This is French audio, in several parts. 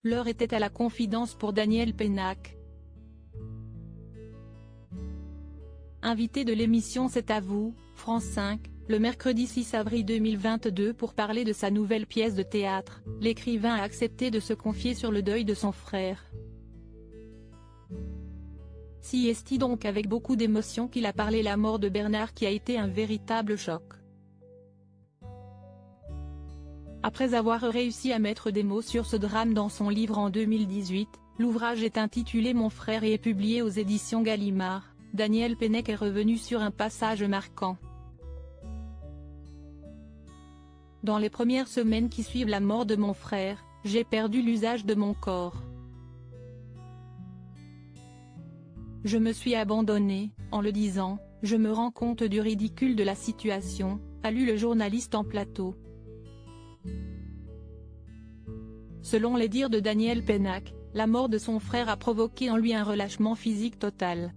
L'heure était à la confidence pour Daniel Pennac. Invité de l'émission C'est à vous, France 5, le mercredi 6 avril 2022 pour parler de sa nouvelle pièce de théâtre, l'écrivain a accepté de se confier sur le deuil de son frère. Si est donc avec beaucoup d'émotion qu'il a parlé la mort de Bernard qui a été un véritable choc. Après avoir réussi à mettre des mots sur ce drame dans son livre en 2018, l'ouvrage est intitulé Mon frère et est publié aux éditions Gallimard. Daniel Pennac est revenu sur un passage marquant. Dans les premières semaines qui suivent la mort de mon frère, j'ai perdu l'usage de mon corps. Je me suis abandonné, en le disant, je me rends compte du ridicule de la situation, a lu le journaliste en plateau. Selon les dires de Daniel Pennac, la mort de son frère a provoqué en lui un relâchement physique total.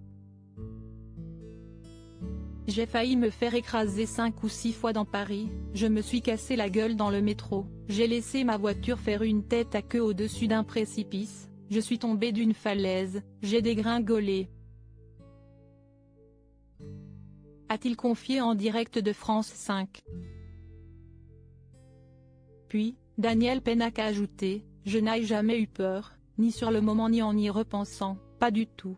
J'ai failli me faire écraser 5 ou 6 fois dans Paris, je me suis cassé la gueule dans le métro, j'ai laissé ma voiture faire une tête à queue au-dessus d'un précipice, je suis tombé d'une falaise, j'ai dégringolé. A-t-il confié en direct de France 5. Puis, Daniel Pennac a ajouté, je n'ai jamais eu peur, ni sur le moment ni en y repensant, pas du tout.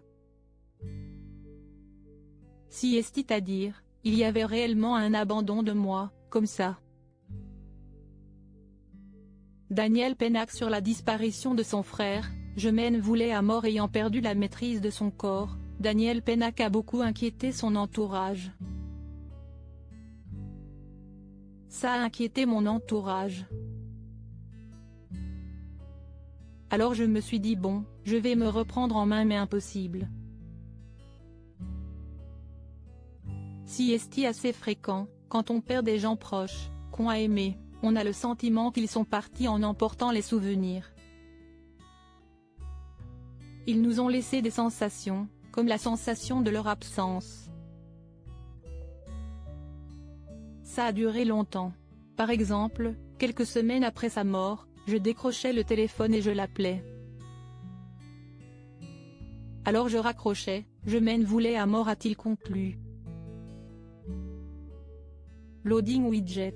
Si est à dire, il y avait réellement un abandon de moi, comme ça. Daniel Pennac sur la disparition de son frère, je m'en voulais à mort ayant perdu la maîtrise de son corps. Daniel Pennac a beaucoup inquiété son entourage. Ça a inquiété mon entourage. Alors je me suis dit bon, je vais me reprendre en main mais impossible. Si est assez fréquent, quand on perd des gens proches, qu'on a aimés, on a le sentiment qu'ils sont partis en emportant les souvenirs. Ils nous ont laissé des sensations, comme la sensation de leur absence. Ça a duré longtemps. Par exemple, quelques semaines après sa mort, je décrochais le téléphone et je l'appelais. Alors je raccrochais, je m'en voulais à mort, a-t-il conclu. Loading widget.